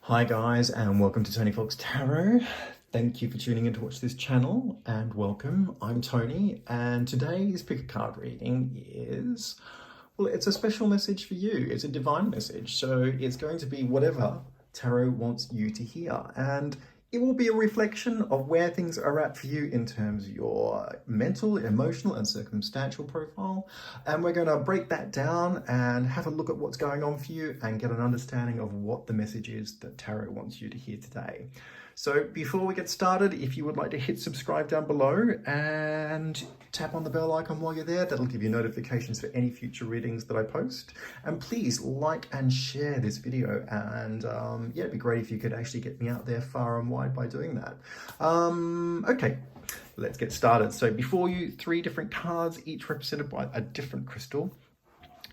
Hi guys, and welcome to Tony Fox Tarot. Thank you for tuning in to watch this channel, and welcome. I'm Tony, and today's pick a card reading is, well, it's a special message for you. It's a divine message, so it's going to be whatever Tarot wants you to hear, and it will be a reflection of where things are at for you in terms of your mental, emotional, and circumstantial profile. And we're going to break that down and have a look at what's going on for you and get an understanding of what the message is that Tarot wants you to hear today. So before we get started, if you would like to hit subscribe down below and tap on the bell icon while you're there, that'll give you notifications for any future readings that I post. And please like and share this video, and yeah, it'd be great if you could actually get me out there far and wide by doing that. Okay, let's get started. So before you, 3 different cards, each represented by a different crystal.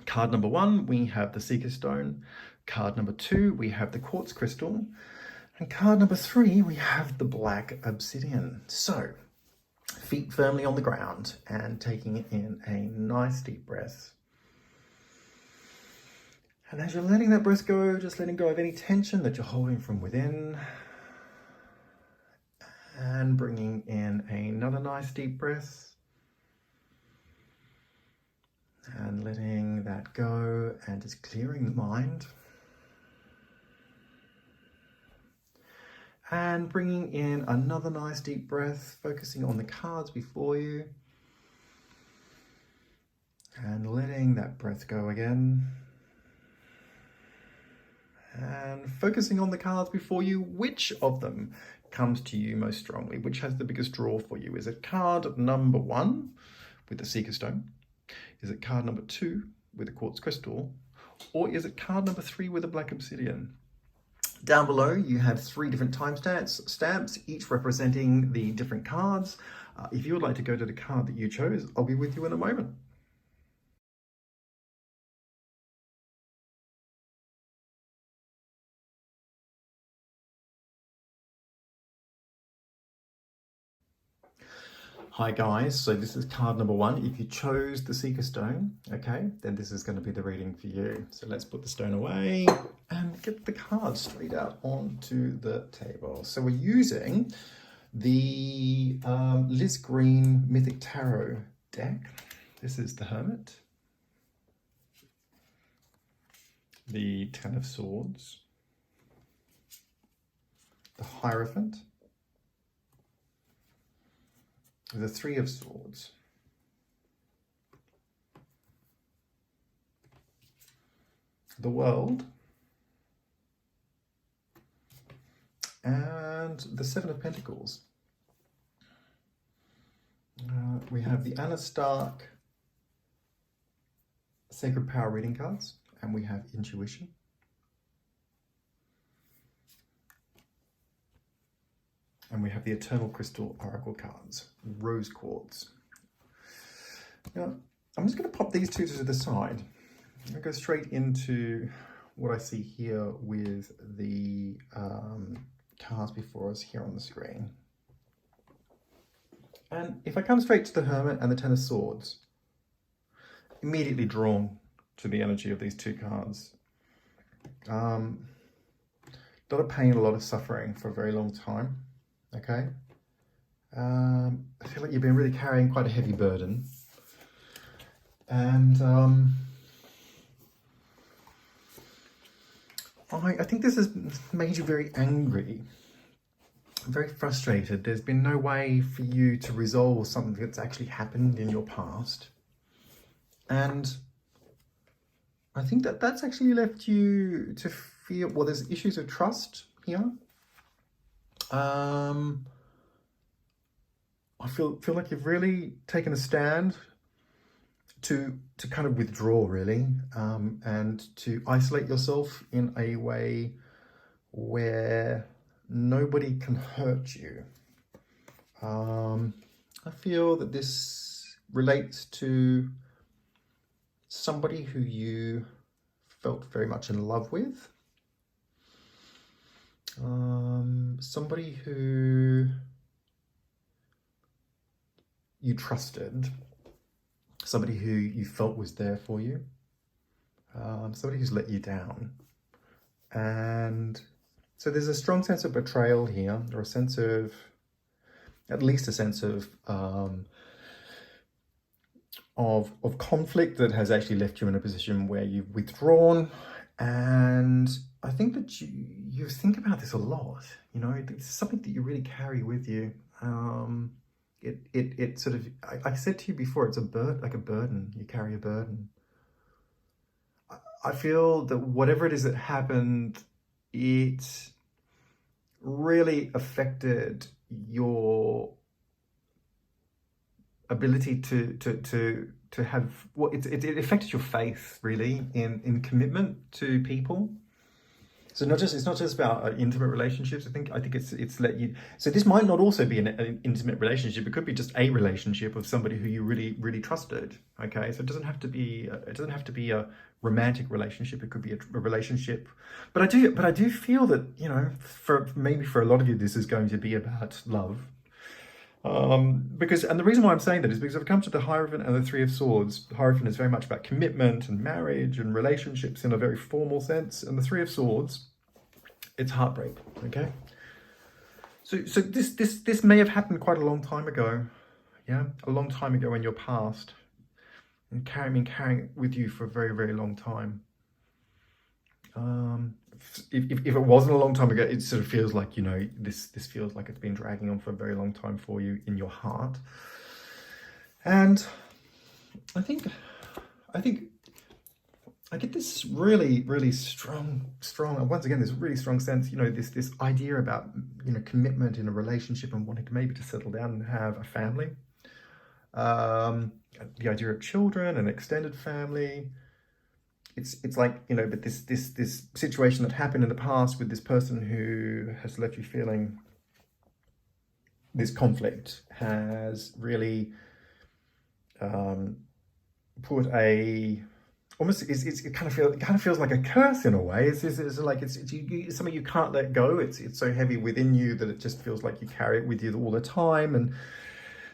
Card number 1, we have the Seeker Stone. Card number 2, we have the Quartz Crystal. And card number 3, we have the Black Obsidian. So, feet firmly on the ground and taking in a nice deep breath. And as you're letting that breath go, just letting go of any tension that you're holding from within. And bringing in another nice deep breath. And letting that go and just clearing the mind. And bringing in another nice deep breath, focusing on the cards before you. And letting that breath go again. And focusing on the cards before you, which of them comes to you most strongly? Which has the biggest draw for you? Is it card number 1 with the Seeker Stone? Is it card number 2 with the Quartz Crystal? Or is it card number 3 with the Black Obsidian? Down below, you have 3 different timestamps, each representing the different cards. If you would like to go to the card that you chose, I'll be with you in a moment. Hi guys, so this is card number 1. If you chose the Seeker Stone, okay, then this is going to be the reading for you. So let's put the stone away and get the cards straight out onto the table. So we're using the Liz Green Mythic Tarot deck. This is the Hermit, the Ten of Swords, the Hierophant, the 3 of Swords, the World, and the 7 of Pentacles. We have the Anna Stark Sacred Power reading cards, and we have Intuition. And we have the Eternal Crystal Oracle cards, Rose Quartz. Now, I'm just going to pop these 2 to the side. I'm going to go straight into what I see here with the cards before us here on the screen. And if I come straight to the Hermit and the Ten of Swords, immediately drawn to the energy of these 2 cards. A lot of pain, a lot of suffering for a very long time. Okay, I feel like you've been really carrying quite a heavy burden, and I think this has made you very angry, very frustrated. There's been no way for you to resolve something that's actually happened in your past, and I think that that's actually left you to feel, well, there's issues of trust here. I feel like you've really taken a stand to kind of withdraw, really, and to isolate yourself in a way where nobody can hurt you. I feel that this relates to somebody who you felt very much in love with. Somebody who you trusted, somebody who you felt was there for you, somebody who's let you down. And So there's a strong sense of betrayal here, or a sense of, at least a sense of conflict that has actually left you in a position where you've withdrawn. And I think that you think about this a lot. You know, it's something that you really carry with you. It sort of, I said to you before, it's like a burden. You carry a burden. I feel that whatever it is that happened, it really affected your ability to have, well, it affected your faith really in commitment to people. So it's not just about intimate relationships. I think it's let you. So this might not also be an intimate relationship. It could be just a relationship of somebody who you really trusted. Okay, so it doesn't have to be a romantic relationship. It could be a relationship. But I do feel that, you know, for a lot of you, this is going to be about love. And the reason why I'm saying that is because I've come to the Hierophant and the Three of Swords. The Hierophant is very much about commitment and marriage and relationships in a very formal sense, and the Three of Swords, it's heartbreak. Okay, so this may have happened quite a long time ago, yeah, a long time ago in your past, and carrying it with you for a very long time. If it wasn't a long time ago, it sort of feels like, you know, this feels like it's been dragging on for a very long time for you in your heart. And I think I get this really strong, once again, this really strong sense, you know, this idea about, you know, commitment in a relationship and wanting to maybe to settle down and have a family. The idea of children and extended family. It's like, you know, but this situation that happened in the past with this person who has left you feeling this conflict has really put a almost it kind of feels like a curse in a way. It's like it's something you can't let go. It's so heavy within you that it just feels like you carry it with you all the time. And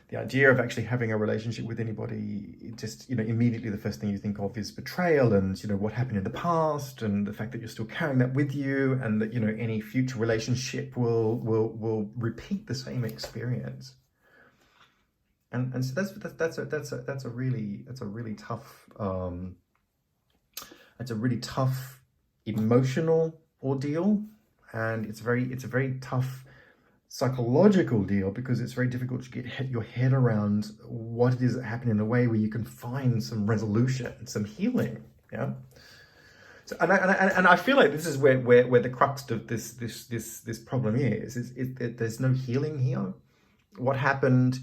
the idea of actually having a relationship with anybody, it just, you know, immediately the first thing you think of is betrayal and, you know, what happened in the past and the fact that you're still carrying that with you, and that, you know, any future relationship will repeat the same experience. And so that's a really tough emotional ordeal, and it's a very tough psychological deal, because it's very difficult to get your head around what it is that happened in a way where you can find some resolution, some healing. Yeah. So and I feel like this is where the crux of this problem is there's no healing here. What happened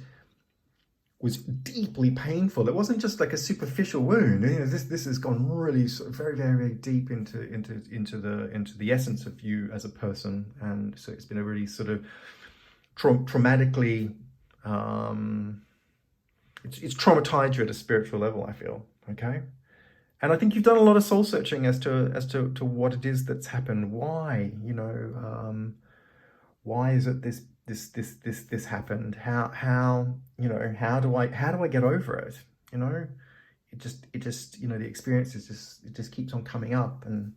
was deeply painful. It wasn't just like a superficial wound. You know, this has gone really sort of very deep into the essence of you as a person, and so it's been a really sort of traumatically. It's traumatized you at a spiritual level, I feel. Okay, and I think you've done a lot of soul searching as to what it is that's happened. Why, you know, why is it this happened? How you know, how do I get over it? You know, it just you know, the experience just keeps on coming up. And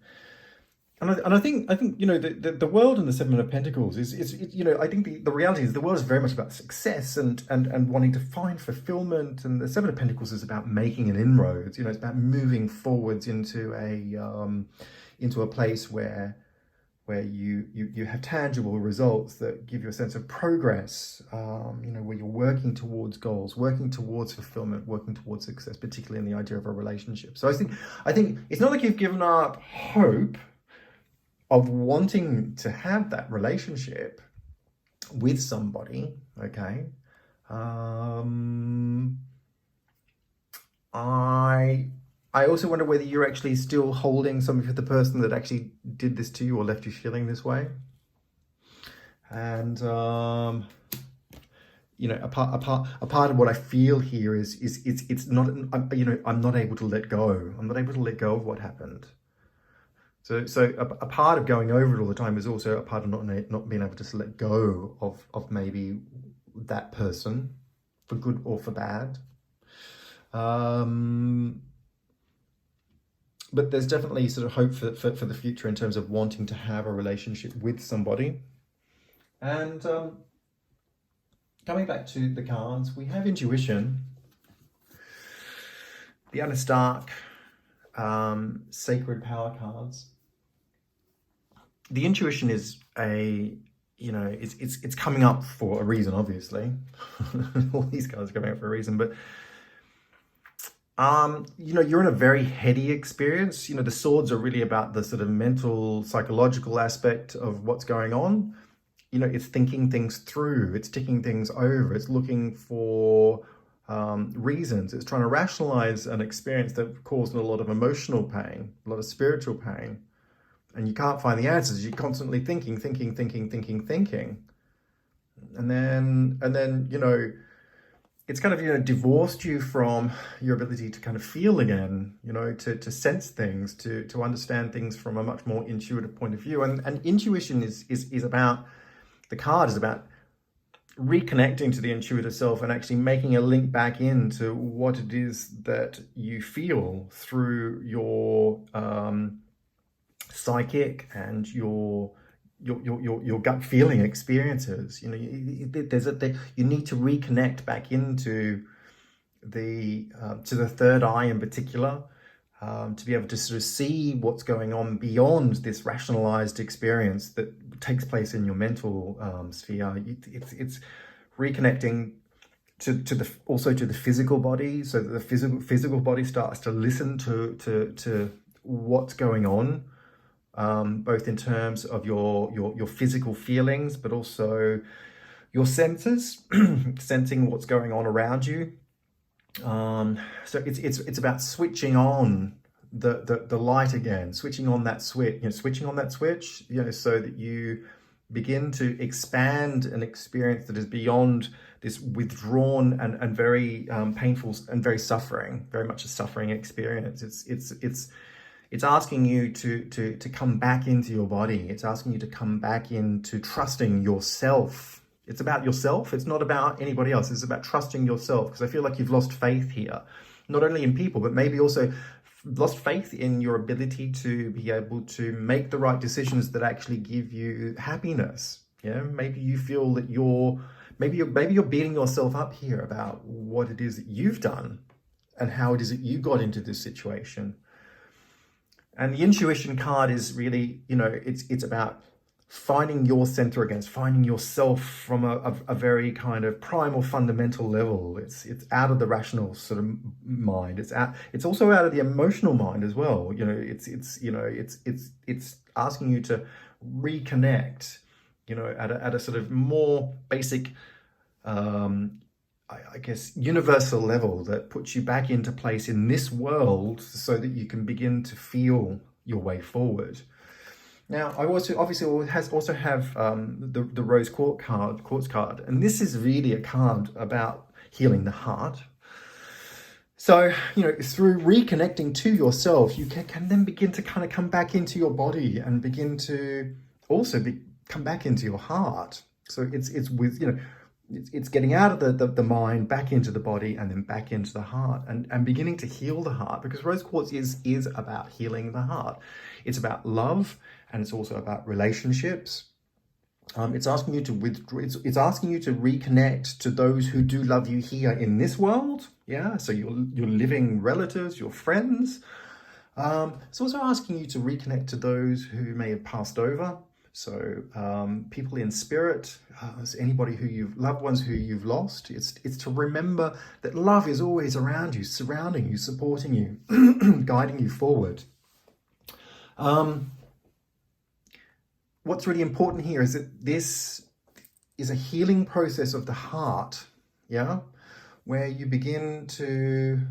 I think you know, the world and the Seven of Pentacles is you know, I think the reality is the world is very much about success and wanting to find fulfillment, and the Seven of Pentacles is about making an inroads. You know, it's about moving forwards into a place where you have tangible results that give you a sense of progress, you know, where you're working towards goals, working towards fulfillment, working towards success, particularly in the idea of a relationship. So I think it's not like you've given up hope of wanting to have that relationship with somebody, okay? I also wonder whether you're actually still holding something for the person that actually did this to you or left you feeling this way. And you know, a part of what I feel here is it's not, you know, I'm not able to let go. I'm not able to let go of what happened. So a part of going over it all the time is also a part of not being able to just let go of maybe that person, for good or for bad. but there's definitely sort of hope for the future in terms of wanting to have a relationship with somebody. And coming back to the cards, we have intuition, the Anna Stark sacred power cards. The intuition is it's coming up for a reason, obviously. All these cards are coming up for a reason, but you're in a very heady experience. The swords are really about the sort of mental, psychological aspect of what's going on. It's thinking things through, it's ticking things over, it's looking for reasons, it's trying to rationalize an experience that caused a lot of emotional pain, a lot of spiritual pain. And you can't find the answers. You're constantly thinking. And then, it's kind of, divorced you from your ability to kind of feel again, to sense things, to understand things from a much more intuitive point of view. And intuition is about, the card is about reconnecting to the intuitive self and actually making a link back into what it is that you feel through your psychic and your gut feeling experiences. You need to reconnect back into the third eye in particular, to be able to sort of see what's going on beyond this rationalized experience that takes place in your mental sphere. It's reconnecting to the physical body, so that the physical body starts to listen to what's going on. Both in terms of your physical feelings, but also your senses, sensing what's going on around you. So it's about switching on the light again, switching on that switch, so that you begin to expand an experience that is beyond this withdrawn and very painful and very much a suffering experience. It's asking you to come back into your body. It's asking you to come back into trusting yourself. It's about yourself. It's not about anybody else. It's about trusting yourself, because I feel like you've lost faith here, not only in people, but maybe also lost faith in your ability to be able to make the right decisions that actually give you happiness. Maybe you feel that maybe you're beating yourself up here about what it is that you've done and how it is that you got into this situation. And the intuition card is really, it's about finding your center again, finding yourself from a very kind of primal, fundamental level. It's out of the rational sort of mind. It's also out of the emotional mind as well. It's asking you to reconnect, at a sort of more basic, I guess, universal level that puts you back into place in this world so that you can begin to feel your way forward. Now, I also have the Rose Quartz card, and this is really a card about healing the heart. So, through reconnecting to yourself, you can then begin to kind of come back into your body and begin to also come back into your heart. So it's getting out of the mind, back into the body, and then back into the heart, and beginning to heal the heart, because Rose Quartz is about healing the heart. It's about love, and it's also about relationships. It's asking you to it's asking you to reconnect to those who do love you here in this world. Yeah, so your living relatives, your friends. It's also asking you to reconnect to those who may have passed over. So people in spirit, anybody loved ones who you've lost. It's to remember that love is always around you, surrounding you, supporting you, guiding you forward. What's really important here is that this is a healing process of the heart, where you begin to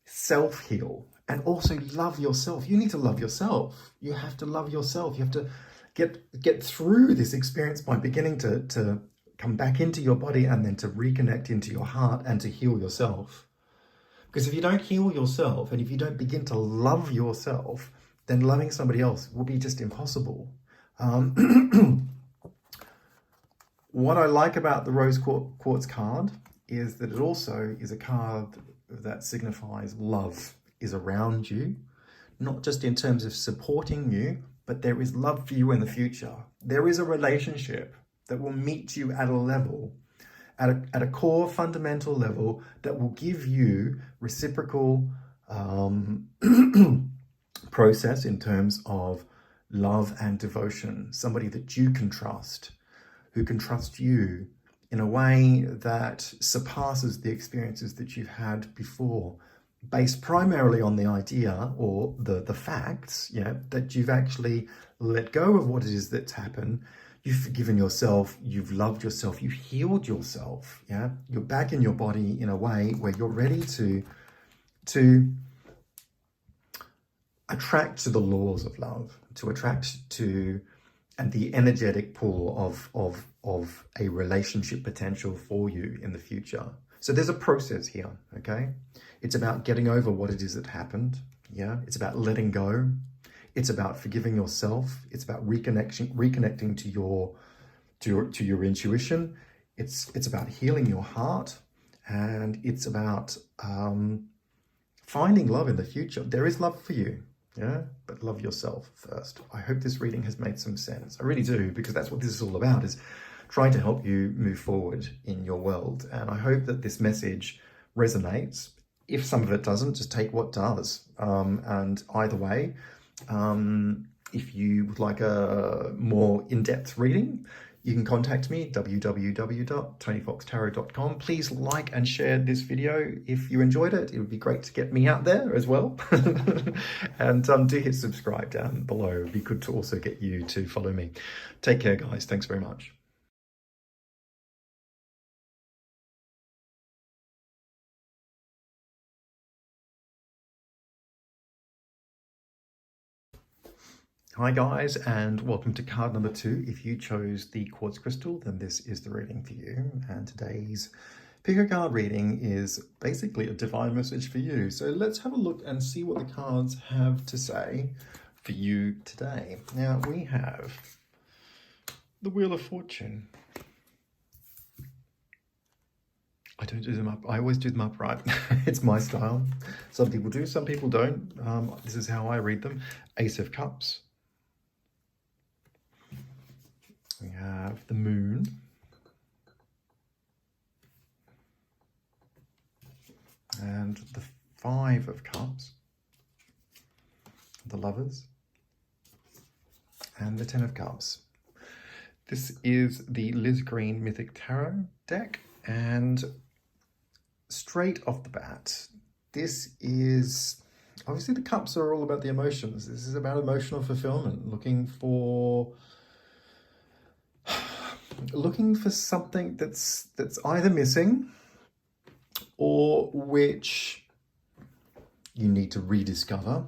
self-heal. And also love yourself. You need to love yourself. You have to love yourself. You have to get through this experience by beginning to come back into your body, and then to reconnect into your heart and to heal yourself. Because if you don't heal yourself, and if you don't begin to love yourself, then loving somebody else will be just impossible. What I like about the Rose Quartz card is that it also is a card that signifies love. is around you, not just in terms of supporting you, but there is love for you in the future. There is a relationship that will meet you at a level, at a core fundamental level, that will give you reciprocal process in terms of love and devotion. Somebody that you can trust, who can trust you in a way that surpasses the experiences that you've had before, based primarily on the idea or the facts, that you've actually let go of what it is that's happened. You've forgiven yourself, you've loved yourself, you've healed yourself. You're back in your body in a way where you're ready to attract to the laws of love, to attract to and the energetic pool of a relationship potential for you in the future. So there's a process here, okay? It's about getting over what it is that happened, It's about letting go. It's about forgiving yourself. It's about reconnecting to your intuition. It's about healing your heart, and it's about finding love in the future. There is love for you, but love yourself first. I hope this reading has made some sense. I really do, because that's what this is all about, is trying to help you move forward in your world. And I hope that this message resonates. If some of it doesn't, just take what does. And either way, if you would like a more in-depth reading, you can contact me, www.tonyfoxtarot.com. Please like and share this video if you enjoyed it. It would be great to get me out there as well. And do hit subscribe down below. It would be good to also get you to follow me. Take care, guys. Thanks very much. Hi guys, and welcome to card number 2. If you chose the quartz crystal, then this is the reading for you. And today's pick a card reading is basically a divine message for you. So let's have a look and see what the cards have to say for you today. Now we have the Wheel of Fortune. I don't do them up. I always do them upright. It's my style. Some people do, some people don't. This is how I read them. Ace of Cups. We have the Moon. And the Five of Cups. The Lovers. And the Ten of Cups. This is the Liz Green Mythic Tarot deck. And straight off the bat, this is... Obviously the cups are all about the emotions. This is about emotional fulfillment, looking for something that's either missing or which you need to rediscover.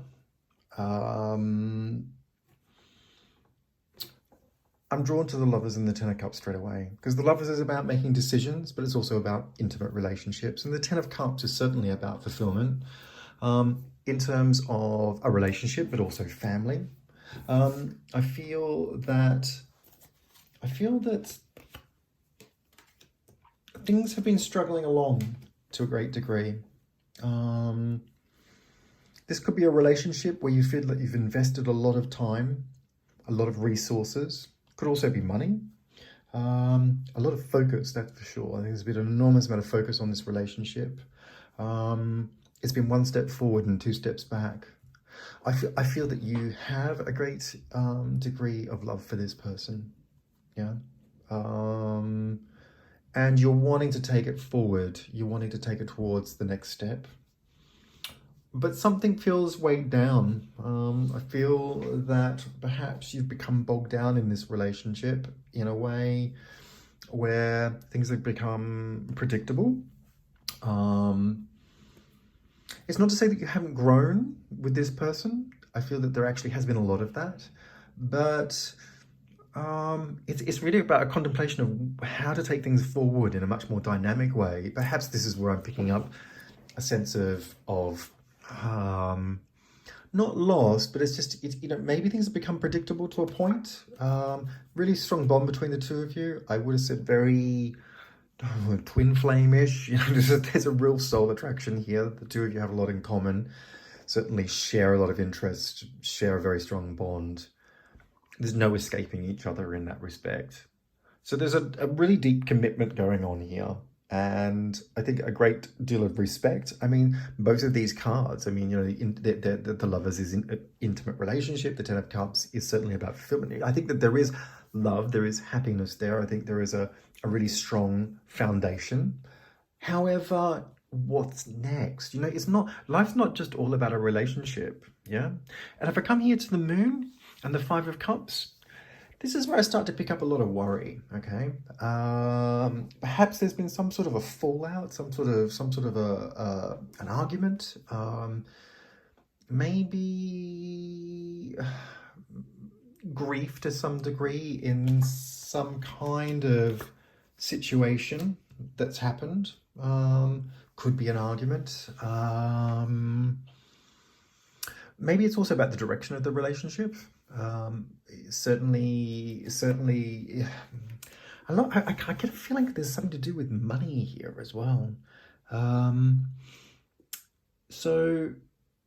I'm drawn to the Lovers and the Ten of Cups straight away, because the Lovers is about making decisions, but it's also about intimate relationships. And the Ten of Cups is certainly about fulfillment in terms of a relationship, but also family. I feel that things have been struggling along to a great degree. This could be a relationship where you feel that you've invested a lot of time, a lot of resources. Could also be money, a lot of focus, that's for sure. I think there's been an enormous amount of focus on this relationship. It's been one step forward and two steps back. I feel that you have a great degree of love for this person, and you're wanting to take it forward. You're wanting to take it towards the next step. But something feels weighed down. I feel that perhaps you've become bogged down in this relationship in a way where things have become predictable. It's not to say that you haven't grown with this person. I feel that there actually has been a lot of that. But it's really about a contemplation of how to take things forward in a much more dynamic way. Perhaps this is where I'm picking up a sense of not lost, but it's maybe things have become predictable to a point. Really strong bond between the two of you. I would have said very twin flame-ish. There's a real soul attraction here. The two of you have a lot in common. certainly share a lot of interest, share a very strong bond. There's no escaping each other in that respect. So there's a really deep commitment going on here. And I think a great deal of respect. I mean, both of these cards, I mean, the lovers is in an intimate relationship. The Ten of Cups is certainly about fulfillment. I think that there is love, there is happiness there. I think there is a really strong foundation. However, what's next? It's not, life's not just all about a relationship, yeah? And if I come here to the Moon and the Five of Cups, this is where I start to pick up a lot of worry, okay? Perhaps there's been some sort of a fallout, some sort of an argument, maybe grief to some degree in some kind of situation that's happened. Could be an argument. Maybe it's also about the direction of the relationship. Certainly, I get a feeling that there's something to do with money here as well. So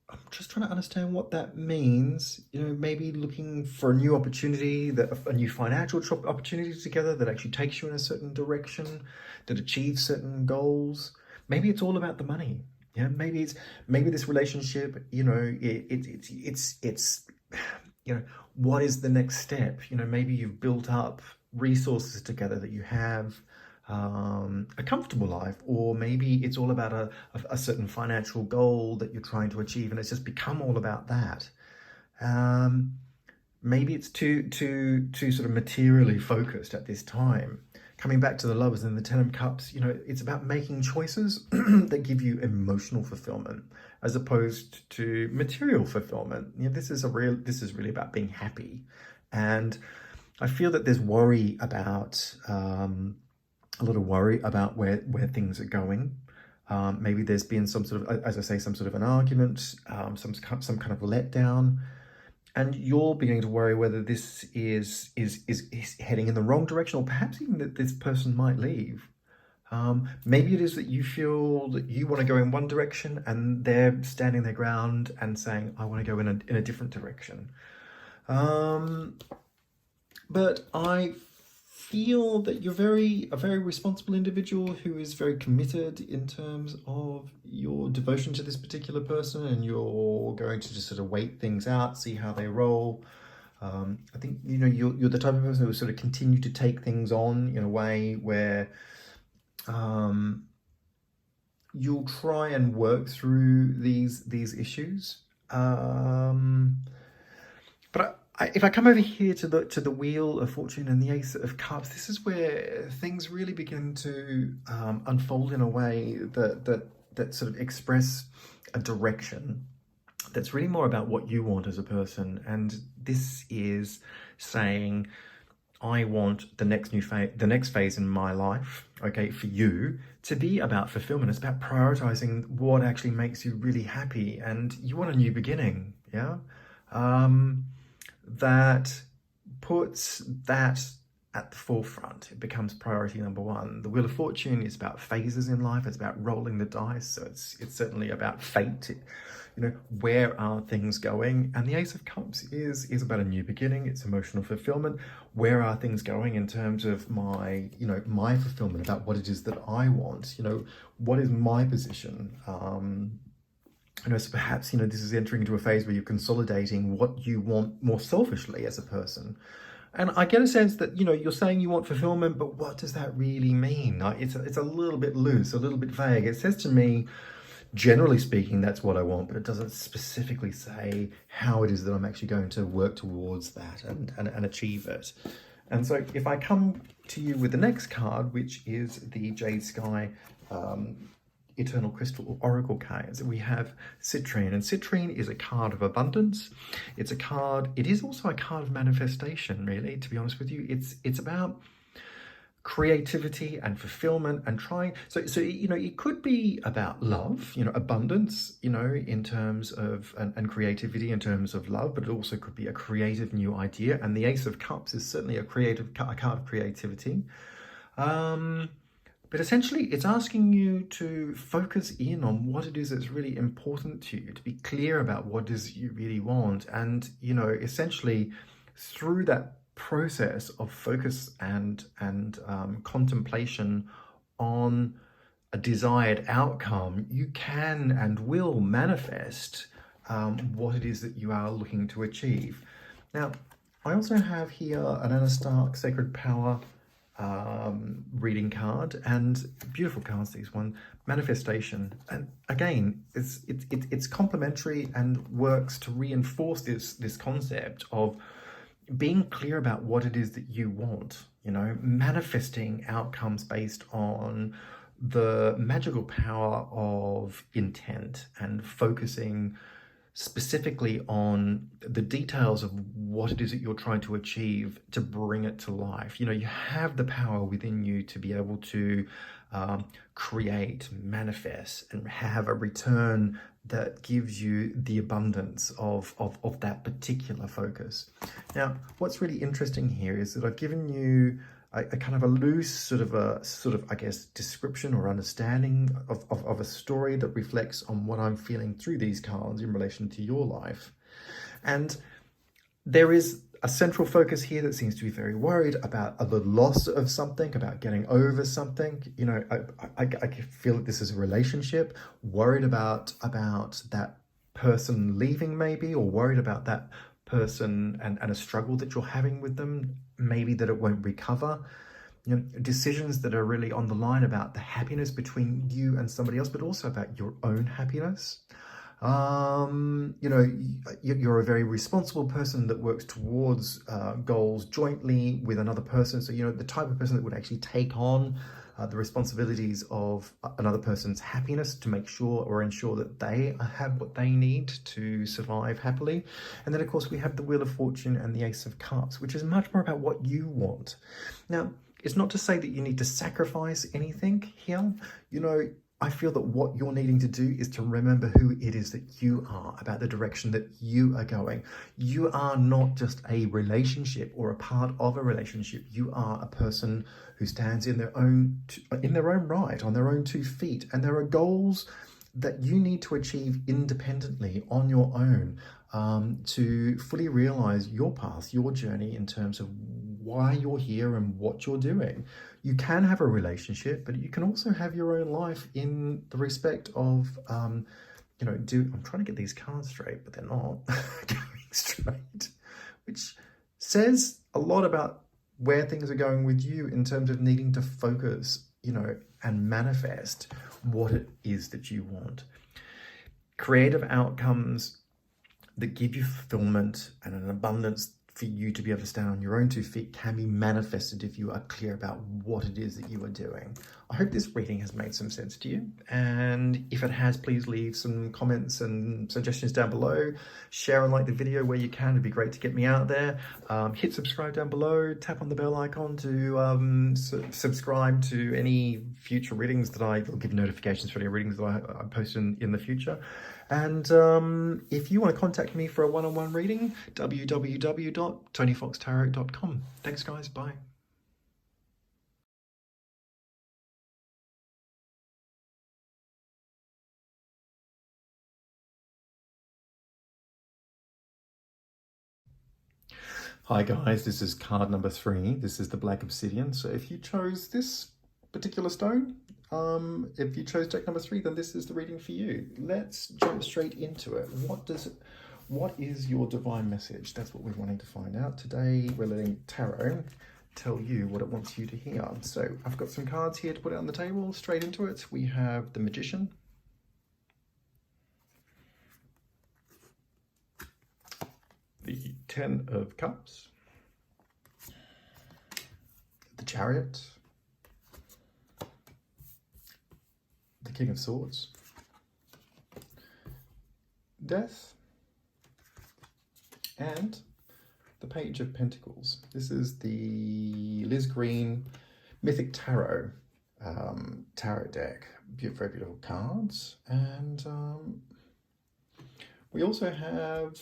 I'm just trying to understand what that means. Maybe looking for a new opportunity, a new financial opportunity together that actually takes you in a certain direction, that achieves certain goals. Maybe it's all about the money. Yeah, maybe this relationship. It's what is the next step? Maybe you've built up resources together that you have a comfortable life, or maybe it's all about a certain financial goal that you're trying to achieve, and it's just become all about that. Maybe it's too sort of materially focused at this time. Coming back to the lovers and the Ten of Cups, it's about making choices that give you emotional fulfillment as opposed to material fulfillment. This is really about being happy. And I feel that there's worry about, a lot of worry about where things are going. Maybe there's been some sort of, as I say, some sort of an argument, some kind of letdown. And you're beginning to worry whether this is heading in the wrong direction, or perhaps even that this person might leave. Maybe it is that you feel that you want to go in one direction and they're standing their ground and saying, I want to go in a different direction. But I feel that you're a very responsible individual who is very committed in terms of your devotion to this particular person, and you're going to just sort of wait things out, see how they roll. I think you're the type of person who will sort of continue to take things on in a way where you'll try and work through these issues. But if I come over here to the Wheel of Fortune and the Ace of Cups, this is where things really begin to unfold in a way that sort of express a direction that's really more about what you want as a person. And this is saying, I want the next phase in my life, okay, for you to be about fulfillment. It's about prioritizing what actually makes you really happy, and you want a new beginning, yeah? That puts that at the forefront. It becomes priority number one. The Wheel of Fortune is about phases in life. It's about rolling the dice. So it's certainly about fate. Where are things going? And the Ace of Cups is about a new beginning. It's emotional fulfillment. Where are things going in terms of my fulfillment, about what it is that I want? What is my position? So perhaps, this is entering into a phase where you're consolidating what you want more selfishly as a person. And I get a sense that, you're saying you want fulfillment, but what does that really mean? It's a little bit loose, a little bit vague. It says to me, generally speaking, that's what I want, but it doesn't specifically say how it is that I'm actually going to work towards that and achieve it. And so if I come to you with the next card, which is the Jade Sky Eternal Crystal Oracle cards, we have Citrine, and Citrine is a card of abundance. It is also a card of manifestation, really, to be honest with you. It's about creativity and fulfillment and trying. So it could be about love, abundance, in terms of, and creativity in terms of love, but it also could be a creative new idea. And the Ace of Cups is certainly a card of creativity. But essentially, it's asking you to focus in on what it is that's really important to you, to be clear about what it is you really want. And, you know, essentially through that process of focus and contemplation on a desired outcome, you can and will manifest what it is that you are looking to achieve. Now, I also have here an Anna Stark Sacred Power reading card, and beautiful cards, these one, manifestation. And again, it's complementary and works to reinforce this concept of being clear about what it is that you want, you know, manifesting outcomes based on the magical power of intent and focusing specifically on the details of what it is that you're trying to achieve to bring it to life. You know, you have the power within you to be able to create, manifest, and have a return that gives you the abundance of that particular focus. Now, what's really interesting here is that I've given you a kind of a loose sort of I guess description or understanding of a story that reflects on what I'm feeling through these cards in relation to your life. And there is a central focus here that seems to be very worried about the loss of something, about getting over something. You know, I feel that this is a relationship, worried about that person leaving maybe, or worried about that person and a struggle that you're having with them, maybe that it won't recover. You know, decisions that are really on the line about the happiness between you and somebody else, but also about your own happiness. You know, you're a very responsible person that works towards goals jointly with another person. So, you know, the type of person that would actually take on the responsibilities of another person's happiness to make sure or ensure that they have what they need to survive happily. And then, of course, we have the Wheel of Fortune and the Ace of Cups, which is much more about what you want. Now, it's not to say that you need to sacrifice anything here. You know, I feel that what you're needing to do is to remember who it is that you are, about the direction that you are going. You are not just a relationship or a part of a relationship. You are a person who stands in their own right, on their own 2 feet. And there are goals that you need to achieve independently on your own to fully realize your path, your journey in terms of why you're here and what you're doing. You can have a relationship, but you can also have your own life in the respect of, you know, I'm trying to get these cards straight, but they're not going straight, which says a lot about where things are going with you in terms of needing to focus, you know, and manifest what it is that you want. Creative outcomes that give you fulfillment and an abundance for you to be able to stand on your own 2 feet can be manifested if you are clear about what it is that you are doing. I hope this reading has made some sense to you, and if it has, please leave some comments and suggestions down below. Share and like the video where you can. It'd be great to get me out there. Hit subscribe down below, tap on the bell icon to subscribe to any future readings that I will give notifications for any readings that I post in the future. And if you want to contact me for a one-on-one reading, www.tonyfoxtarot.com. Thanks, guys. Bye. Hi guys, this is card number 3. This is the Black Obsidian. So if you chose this particular stone, if you chose deck number 3, then this is the reading for you. Let's jump straight into it. What is your divine message? That's what we're wanting to find out. Today we're letting tarot tell you what it wants you to hear. So I've got some cards here to put it on the table. Straight into it. We have the Magician, the 10 of Cups, the Chariot, the King of Swords, Death, and the Page of Pentacles. This is the Liz Green Mythic Tarot tarot deck. Very beautiful cards. And we also have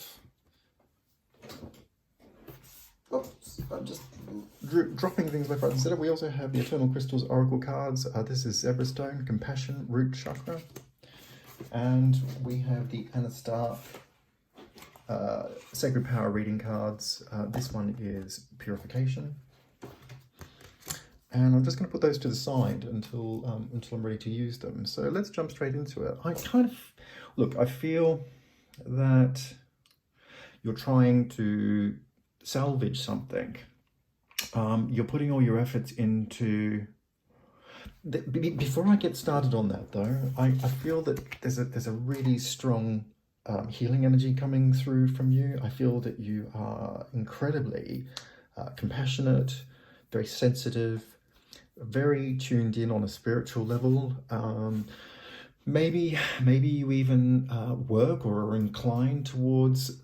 Oops, I'm just dropping things left, right, and center. We also have the Eternal Crystals Oracle cards. This is Zebra Stone, Compassion, Root Chakra. And we have the Anastar Sacred Power reading cards. This one is Purification. And I'm just going to put those to the side until I'm ready to use them. So let's jump straight into it. I feel that you're trying to salvage something. You're putting all your efforts into... Before I get started on that though, I feel that there's a really strong healing energy coming through from you. I feel that you are incredibly compassionate, very sensitive, very tuned in on a spiritual level. Maybe you even work or are inclined towards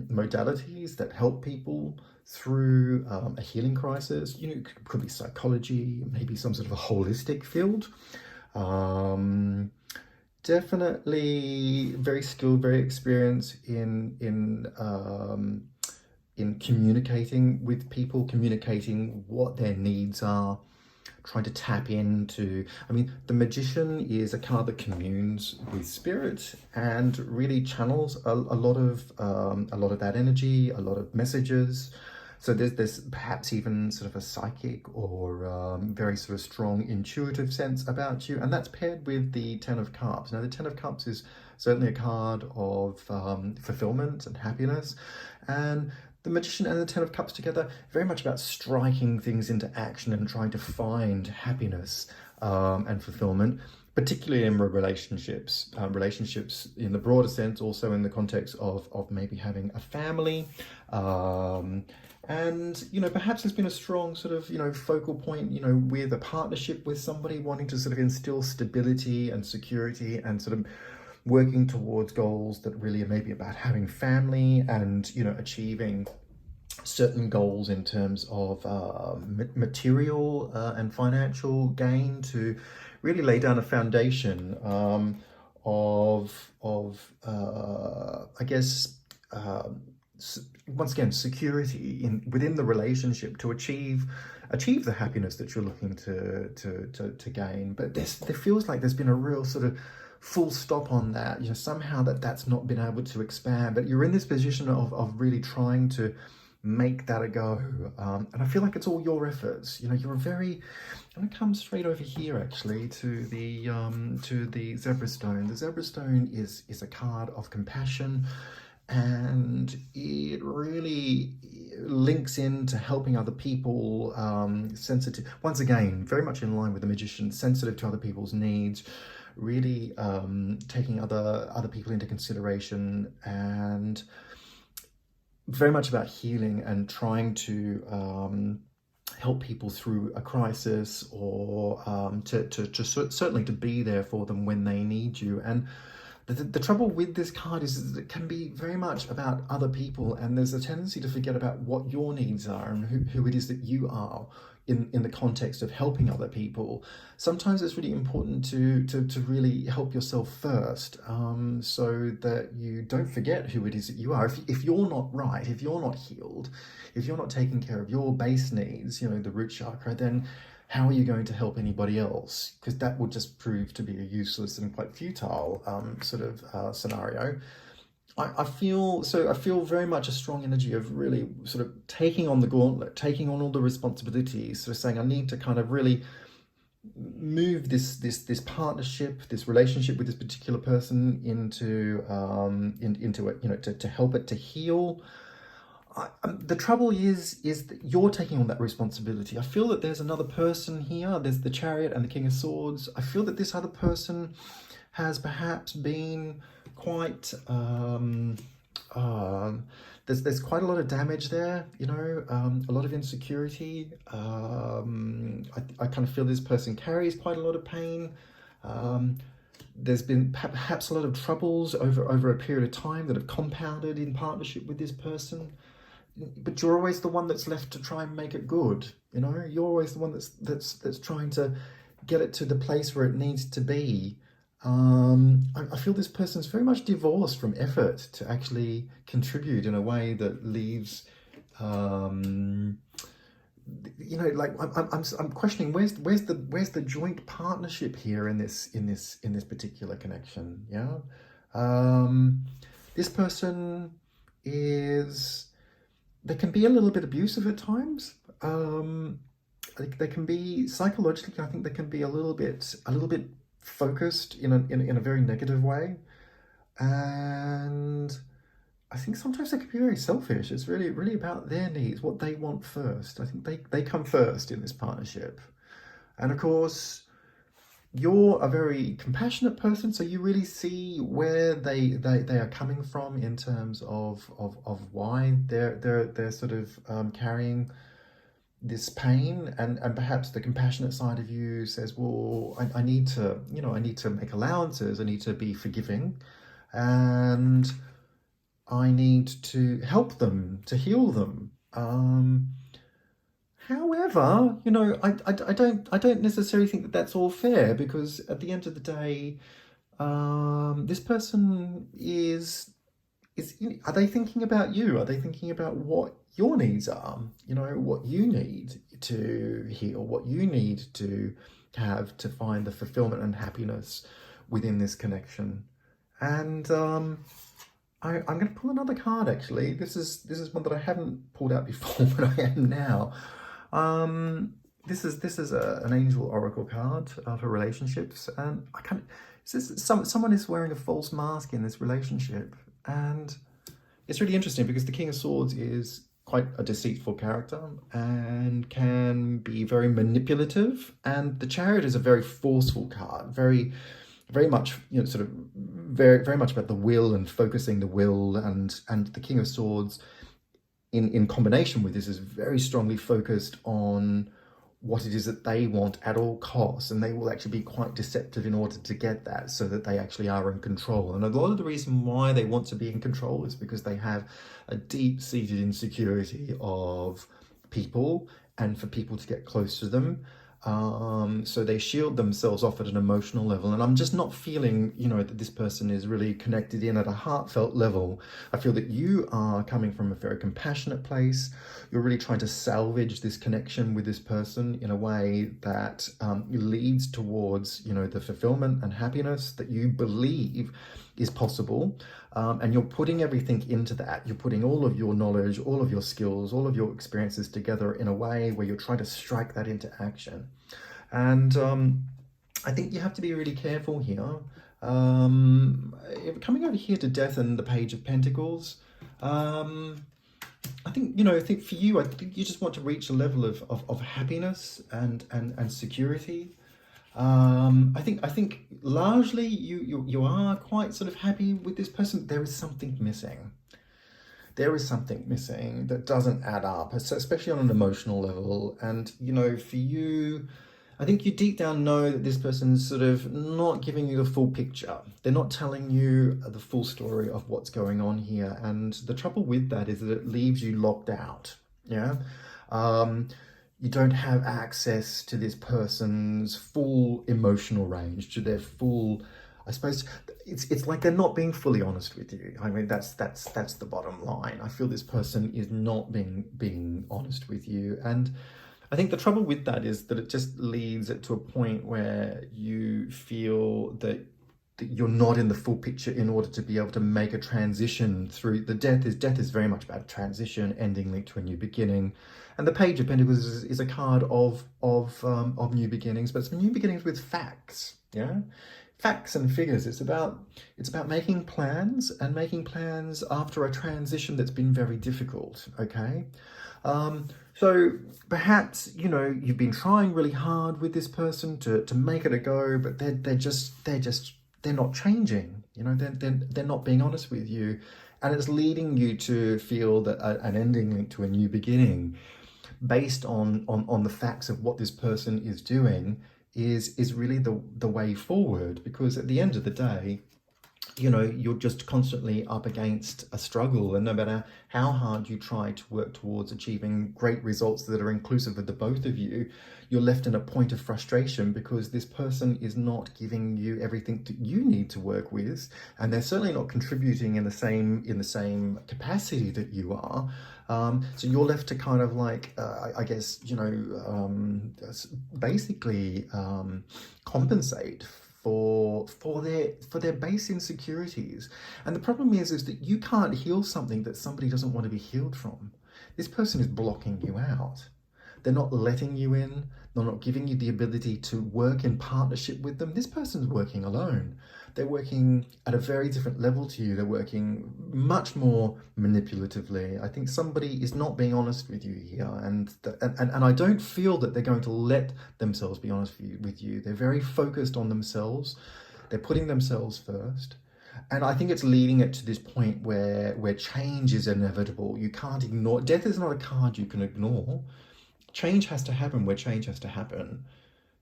modalities that help people through a healing crisis. You know, it could be psychology, maybe some sort of a holistic field. Definitely very skilled, very experienced in communicating with people, communicating what their needs are, trying to tap into... I mean, the Magician is a card that communes with spirit and really channels a lot of that energy, a lot of messages. So there's perhaps even sort of a psychic or very sort of strong intuitive sense about you, and that's paired with the Ten of Cups. Now, the Ten of Cups is certainly a card of fulfillment and happiness, and the Magician and the Ten of Cups together, very much about striking things into action and trying to find happiness and fulfillment, particularly in relationships. Relationships in the broader sense, also in the context of maybe having a family. And, you know, perhaps there's been a strong sort of, you know, focal point, you know, with a partnership with somebody, wanting to sort of instill stability and security and sort of working towards goals that really are maybe about having family and, you know, achieving certain goals in terms of material and financial gain to really lay down a foundation I guess, once again, security within the relationship to achieve the happiness that you're looking to gain. But there feels like there's been a real sort of full stop on that. You know, somehow that's not been able to expand. But you're in this position of really trying to make that a go, and I feel like it's all your efforts. You know, you're very... I'm going to come straight over here actually to the Zebra Stone. The Zebra Stone is a card of compassion, and it really links into helping other people, sensitive, once again, very much in line with the Magician, sensitive to other people's needs, really taking other people into consideration, and very much about healing and trying to help people through a crisis, or certainly to be there for them when they need you. And the trouble with this card is that it can be very much about other people, and there's a tendency to forget about what your needs are and who it is that you are in the context of helping other people. Sometimes it's really important to really help yourself first, so that you don't forget who it is that you are. If you're not right, if you're not healed, if you're not taking care of your base needs, you know, the root chakra, then how are you going to help anybody else? Because that would just prove to be a useless and quite futile sort of scenario. I feel very much a strong energy of really sort of taking on the gauntlet, taking on all the responsibilities, sort of saying, I need to kind of really move this partnership, this relationship with this particular person into it, you know, to help it to heal. The trouble is that you're taking on that responsibility. I feel that there's another person here. There's the Chariot and the King of Swords. I feel that this other person has perhaps been quite... there's quite a lot of damage there, you know, a lot of insecurity. I kind of feel this person carries quite a lot of pain. There's been perhaps a lot of troubles over a period of time that have compounded in partnership with this person. But you're always the one that's left to try and make it good. You know, you're always the one that's trying to get it to the place where it needs to be. I feel this person's very much divorced from effort to actually contribute in a way that leaves Um, you know, like I'm questioning where's the joint partnership here in this particular connection. Yeah, um, this person is they can be a little bit abusive at times. They can be psychologically. I think they can be a little bit focused in a very negative way, and I think sometimes they can be very selfish. It's really about their needs, what they want first. I think they come first in this partnership. And of course, you're a very compassionate person, so you really see where they are coming from in terms of why they're sort of carrying this pain, and perhaps the compassionate side of you says, well, I need to, I need to make allowances, I need to be forgiving, and I need to help them, to heal them. However, I don't necessarily think that that's all fair, because at the end of the day, this person are they thinking about you? Are they thinking about what your needs are? What you need to heal, what you need to have to find the fulfillment and happiness within this connection. And I'm going to pull another card. Actually, this is one that I haven't pulled out before, but I am now. This is an angel oracle card for relationships, and I can't. Someone is wearing a false mask in this relationship, and it's really interesting because the King of Swords is quite a deceitful character and can be very manipulative, and the Chariot is a very forceful card, very much, sort of very much about the will and focusing the will, and the King of Swords in combination with this is very strongly focused on what it is that they want at all costs, and they will actually be quite deceptive in order to get that, so that they actually are in control. And a lot of the reason why they want to be in control is because they have a deep-seated insecurity of people and for people to get close to them. So they shield themselves off at an emotional level, and I'm just not feeling, that this person is really connected in at a heartfelt level. I feel that you are coming from a very compassionate place. You're really trying to salvage this connection with this person in a way that leads towards, the fulfillment and happiness that you believe is possible. And you're putting everything into that. You're putting all of your knowledge, all of your skills, all of your experiences together in a way where you're trying to strike that into action. And I think you have to be really careful here. Coming over here to Death and the Page of Pentacles, I think for you, I think you just want to reach a level of happiness and security. I think largely you are quite sort of happy with this person. There is something missing. There is something missing that doesn't add up, especially on an emotional level. And, for you, I think you deep down know that this person's sort of not giving you the full picture. They're not telling you the full story of what's going on here. And the trouble with that is that it leaves you locked out. Yeah. You don't have access to this person's full emotional range, to their full, I suppose, it's like they're not being fully honest with you. I mean, that's the bottom line. I feel this person is not being honest with you. And I think the trouble with that is that it just leads it to a point where you feel that you're not in the full picture in order to be able to make a transition through. Death is very much about a transition, ending linked to a new beginning. And the Page of Pentacles is a card of new beginnings, but it's new beginnings with facts. Yeah, facts and figures. It's about making plans, and making plans after a transition that's been very difficult. Okay. So perhaps, you've been trying really hard with this person to make it a go, but they're not changing. They're not being honest with you, and it's leading you to feel that an ending linked to a new beginning, based on the facts of what this person is doing, is really the way forward. Because at the end of the day, you know, you're just constantly up against a struggle, and no matter how hard you try to work towards achieving great results that are inclusive of the both of you, you're left in a point of frustration because this person is not giving you everything that you need to work with, and they're certainly not contributing in the same capacity that you are. So you're left to kind of like, I guess, you know, basically compensate for their base insecurities. And the problem is that you can't heal something that somebody doesn't want to be healed from. This person is blocking you out. They're not letting you in. They're not giving you the ability to work in partnership with them. This person's working alone. They're working at a very different level to you. They're working much more manipulatively. I think somebody is not being honest with you here. And I don't feel that they're going to let themselves be honest with you. They're very focused on themselves. They're putting themselves first. And I think it's leading it to this point where change is inevitable. You can't ignore. Death is not a card you can ignore. Change has to happen where change has to happen.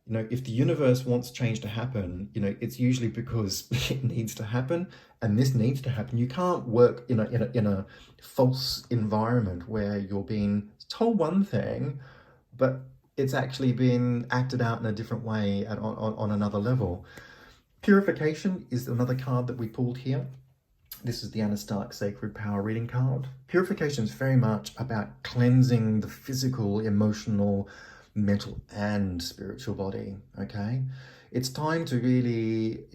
You know, if the universe wants change to happen, you know, it's usually because it needs to happen, and this needs to happen. You can't work in a false environment where you're being told one thing, but it's actually been acted out in a different way on another level. Purification is another card that we pulled here. This is the Anna Stark Sacred Power Reading card. Purification is very much about cleansing the physical, emotional, mental and spiritual body, okay? It's time to really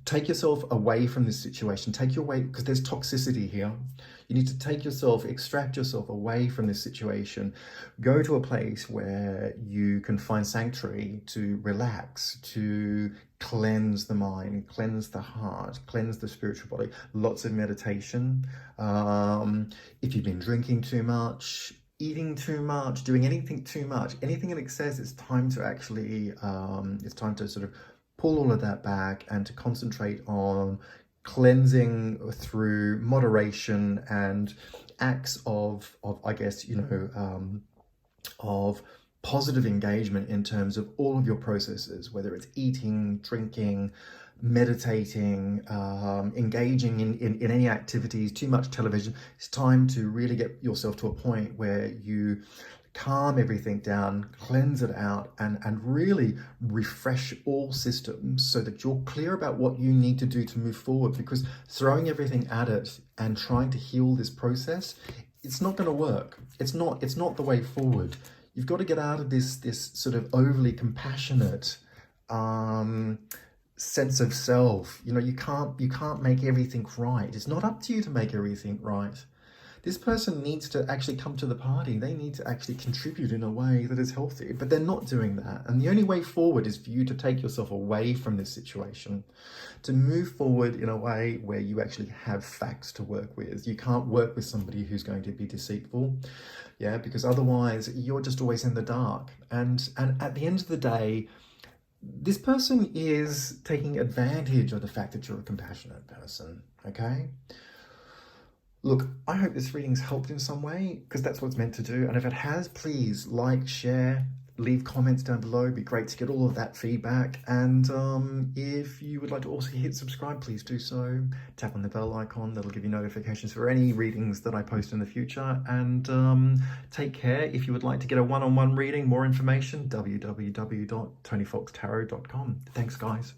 take yourself away from this situation. Take your way, because there's toxicity here. You need to take yourself, extract yourself away from this situation. Go to a place where you can find sanctuary to relax, to cleanse the mind, cleanse the heart, cleanse the spiritual body. Lots of meditation. If you've been drinking too much, eating too much, doing anything too much, anything in excess, it's time to actually, it's time to sort of pull all of that back and to concentrate on cleansing through moderation and acts of I guess, you know, of positive engagement in terms of all of your processes, whether it's eating, drinking, meditating, engaging in any activities, too much television. It's time to really get yourself to a point where you calm everything down, cleanse it out, and really refresh all systems so that you're clear about what you need to do to move forward, because throwing everything at it and trying to heal this process, it's not going to work. It's not the way forward. You've got to get out of this sort of overly compassionate sense of self. You know, you can't make everything right. It's not up to you to make everything right. This person needs to actually come to the party. They need to actually contribute in a way that is healthy, but they're not doing that. And the only way forward is for you to take yourself away from this situation, to move forward in a way where you actually have facts to work with. You can't work with somebody who's going to be deceitful, yeah, because otherwise you're just always in the dark. And at the end of the day, this person is taking advantage of the fact that you're a compassionate person, okay? Look, I hope this reading's helped in some way, because that's what it's meant to do. And if it has, please like, share, leave comments down below. It'd be great to get all of that feedback. And if you would like to also hit subscribe, please do so. Tap on the bell icon. That'll give you notifications for any readings that I post in the future. And take care. If you would like to get a one-on-one reading, more information, www.tonyfoxtarot.com. Thanks, guys.